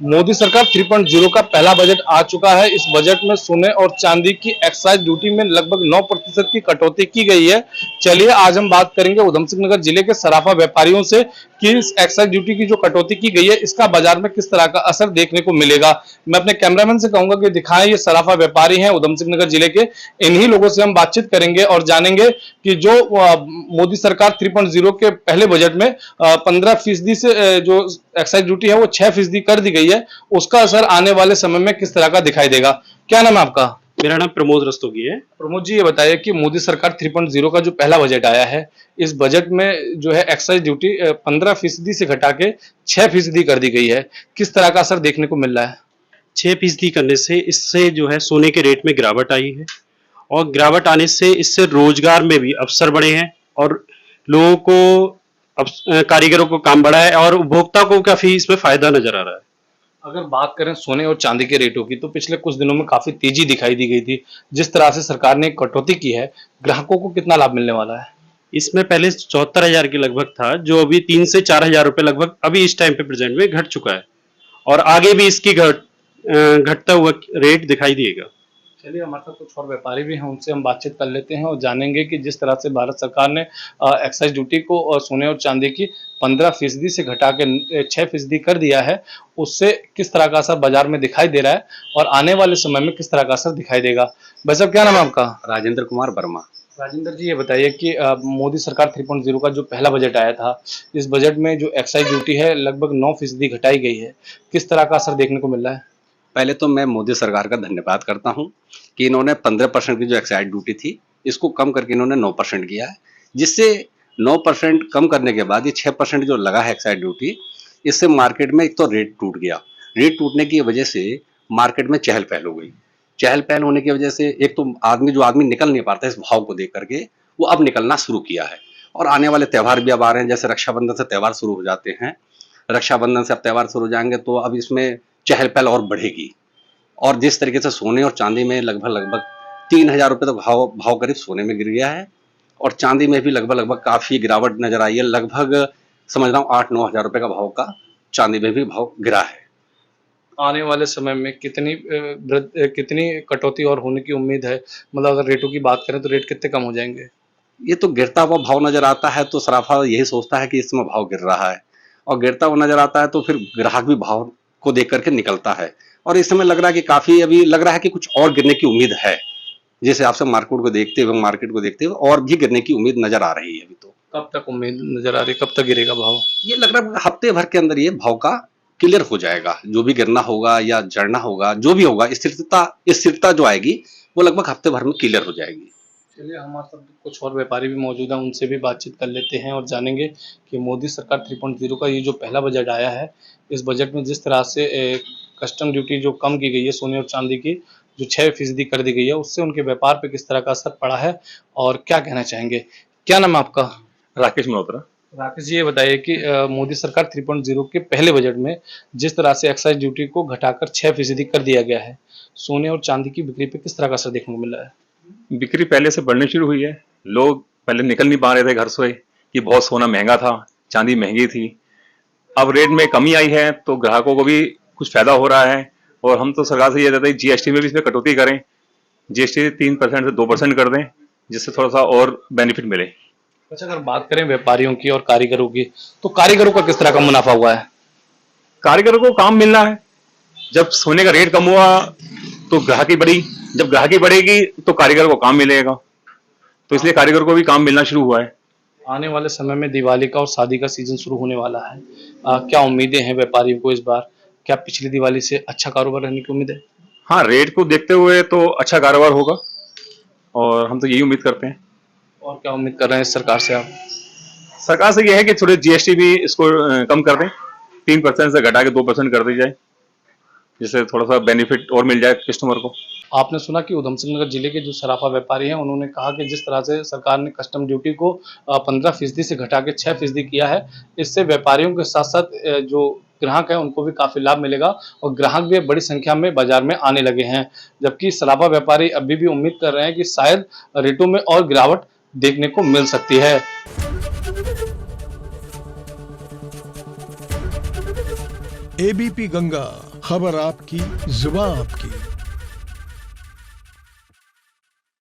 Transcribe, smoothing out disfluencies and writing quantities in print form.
मोदी सरकार 3.0 का पहला बजट आ चुका है। इस बजट में सोने और चांदी की एक्साइज ड्यूटी में लगभग 9% की कटौती की गई है। चलिए आज हम बात करेंगे उधम सिंह नगर जिले के सराफा व्यापारियों से कि इस एक्साइज ड्यूटी की जो कटौती की गई है इसका बाजार में किस तरह का असर देखने को मिलेगा। मैं अपने कैमरामैन से कहूंगा कि दिखाएं, ये सराफा व्यापारी हैं उधम सिंह नगर जिले के। इन्हीं लोगों से हम बातचीत करेंगे और जानेंगे कि जो मोदी सरकार 3.0 के पहले बजट में 15% से जो एक्साइज ड्यूटी है वो 6% कर दी गई है, उसका असर आने वाले समय में किस तरह का दिखाई देगा। क्या नाम है आपका? मेरा नाम प्रमोद रस्तोगी है। प्रमोद जी, ये बताइए कि मोदी सरकार 3.0 का जो पहला बजट आया है, इस बजट में जो है एक्साइज ड्यूटी 15% से घटा के 6% कर दी गई है, किस तरह का असर देखने को मिल रहा है? 6% करने से इससे जो है सोने के रेट में गिरावट आई है और गिरावट आने से इससे रोजगार में भी अवसर बढ़े हैं और लोगों को कारीगरों को काम बढ़ा है और उपभोक्ता को काफी इसमें फायदा नजर आ रहा है। अगर बात करें सोने और चांदी के रेटों की, तो पिछले कुछ दिनों में काफी तेजी दिखाई दी गई थी। जिस तरह से सरकार ने कटौती की है, ग्राहकों को कितना लाभ मिलने वाला है? इसमें पहले 74,000 के लगभग था, जो अभी 3 से 4 हजार रुपए लगभग अभी इस टाइम पे प्रेजेंट में घट चुका है और आगे भी इसकी घटता हुआ रेट दिखाई देगा। चलिए, हमारे साथ कुछ और व्यापारी भी हैं, उनसे हम बातचीत कर लेते हैं और जानेंगे कि जिस तरह से भारत सरकार ने एक्साइज ड्यूटी को सोने और चांदी की 15% से घटा के 6% कर दिया है, उससे किस तरह का असर बाजार में दिखाई दे रहा है और आने वाले समय में किस तरह का असर दिखाई देगा। भाई साहब, क्या नाम है आपका? राजेंद्र कुमार वर्मा। राजेंद्र जी, ये बताइए कि मोदी सरकार 3.0 का जो पहला बजट आया था, इस बजट में जो एक्साइज ड्यूटी है लगभग 9% घटाई गई है, किस तरह का असर देखने को मिल रहा है? पहले तो मैं मोदी सरकार का धन्यवाद करता हूं कि इन्होंने 15% की जो एक्साइज ड्यूटी थी इसको कम करके इन्होंने 9% किया है, जिससे 9% कम करने के बाद ये 6% जो लगा है एक्साइज ड्यूटी, इससे मार्केट में एक तो रेट टूट गया। रेट टूटने की वजह से मार्केट में चहल पहल हो गई। चहल पहल होने की वजह से एक तो आदमी निकल नहीं पाता इस भाव को देख करके, वो अब निकलना शुरू किया है। और आने वाले त्यौहार भी अब आ रहे हैं, जैसे रक्षाबंधन से त्यौहार शुरू हो जाते हैं। रक्षाबंधन से अब त्यौहार शुरू हो जाएंगे तो अब इसमें चहल पहल और बढ़ेगी। और जिस तरीके से सोने और चांदी में लगभग 3,000 रुपये तक भाव करीब सोने में गिर गया है और चांदी में भी लगभग काफी गिरावट नजर आई है। लगभग समझ रहा हूँ 8-9 हजार रुपये का भाव का चांदी में भी भाव गिरा है। आने वाले समय में कितनी कटौती और होने की उम्मीद है? मतलब अगर रेटों की बात करें तो रेट कितने कम हो जाएंगे? ये तो गिरता हुआ भाव नजर आता है तो सराफा यही सोचता है कि इस समय भाव गिर रहा है, और गिरता हुआ नजर आता है तो फिर ग्राहक भी भाव को देख करके निकलता है। और इस समय लग रहा है कि काफी अभी लग रहा है कि कुछ और गिरने की उम्मीद है। जिस हिसाब से मार्केट को देखते हुए और भी गिरने की उम्मीद नजर आ रही है अभी तो। कब तक उम्मीद नजर आ रही है, कब तक गिरेगा भाव? ये लग रहा है हफ्ते भर के अंदर ये भाव का क्लियर हो जाएगा। जो भी गिरना होगा या जड़ना होगा, जो भी होगा, स्थिरता जो आएगी वो लगभग हफ्ते भर में क्लियर हो जाएगी। चलिए, हमारे साथ कुछ और व्यापारी भी मौजूद हैं, उनसे भी बातचीत कर लेते हैं और जानेंगे कि मोदी सरकार 3.0 का ये जो पहला बजट आया है, इस बजट में जिस तरह से कस्टम ड्यूटी जो कम की गई है सोने और चांदी की, जो 6% कर दी गई है, उससे उनके व्यापार पे किस तरह का असर पड़ा है और क्या कहना चाहेंगे। क्या नाम है आपका? राकेश मल्होत्रा। राकेश जी, ये बताइए कि मोदी सरकार 3.0 के पहले बजट में जिस तरह से एक्साइज ड्यूटी को घटाकर 6% कर दिया गया है, सोने और चांदी की बिक्री पे किस तरह का असर देखने को मिल रहा है? बिक्री पहले से बढ़नी शुरू हुई है। लोग पहले निकल नहीं पा रहे थे घर से कि बहुत सोना महंगा था, चांदी महंगी थी। अब रेट में कमी आई है तो ग्राहकों को भी कुछ फायदा हो रहा है। और हम तो सरकार से ये कहते हैं जीएसटी में भी इसमें कटौती करें, जीएसटी 3% से 2% कर दें, जिससे थोड़ा सा और बेनिफिट मिले। अच्छा, अगर बात करें व्यापारियों की और कारीगरों की, तो कारीगरों का किस तरह का मुनाफा हुआ है? कारीगरों को काम मिलना है। जब सोने का रेट कम हुआ तो ग्राहकी बढ़ी, जब ग्राहकी बढ़ेगी तो कारीगर को काम मिलेगा, तो इसलिए कारीगर को भी काम मिलना शुरू हुआ है। आने वाले समय में दिवाली का और शादी का सीजन शुरू होने वाला है, क्या उम्मीदें हैं व्यापारियों को इस बार? क्या पिछली दिवाली से अच्छा कारोबार रहने की उम्मीद है? हाँ, रेट को देखते हुए तो अच्छा कारोबार होगा और हम तो यही उम्मीद करते हैं। और क्या उम्मीद कर रहे हैं सरकार से आप? सरकार से यह है कि थोड़े जीएसटी भी इसको कम कर दें, 3% से घटा के 2% कर दी जाए, जिससे थोड़ा सा बेनिफिट और मिल जाए कस्टमर को। आपने सुना कि उधम सिंह नगर जिले के जो सराफा व्यापारी हैं, उन्होंने कहा कि जिस तरह से सरकार ने कस्टम ड्यूटी को 15% से घटा के 6% किया है, इससे व्यापारियों के साथ साथ जो ग्राहक हैं उनको भी काफ़ी लाभ मिलेगा और ग्राहक भी बड़ी संख्या में बाजार में आने लगे हैं। जबकि सराफा व्यापारी अभी भी उम्मीद कर रहे हैं कि शायद रेटों में और गिरावट देखने को मिल सकती है। एबीपी गंगा खबर आपकी, जुबान आपकी।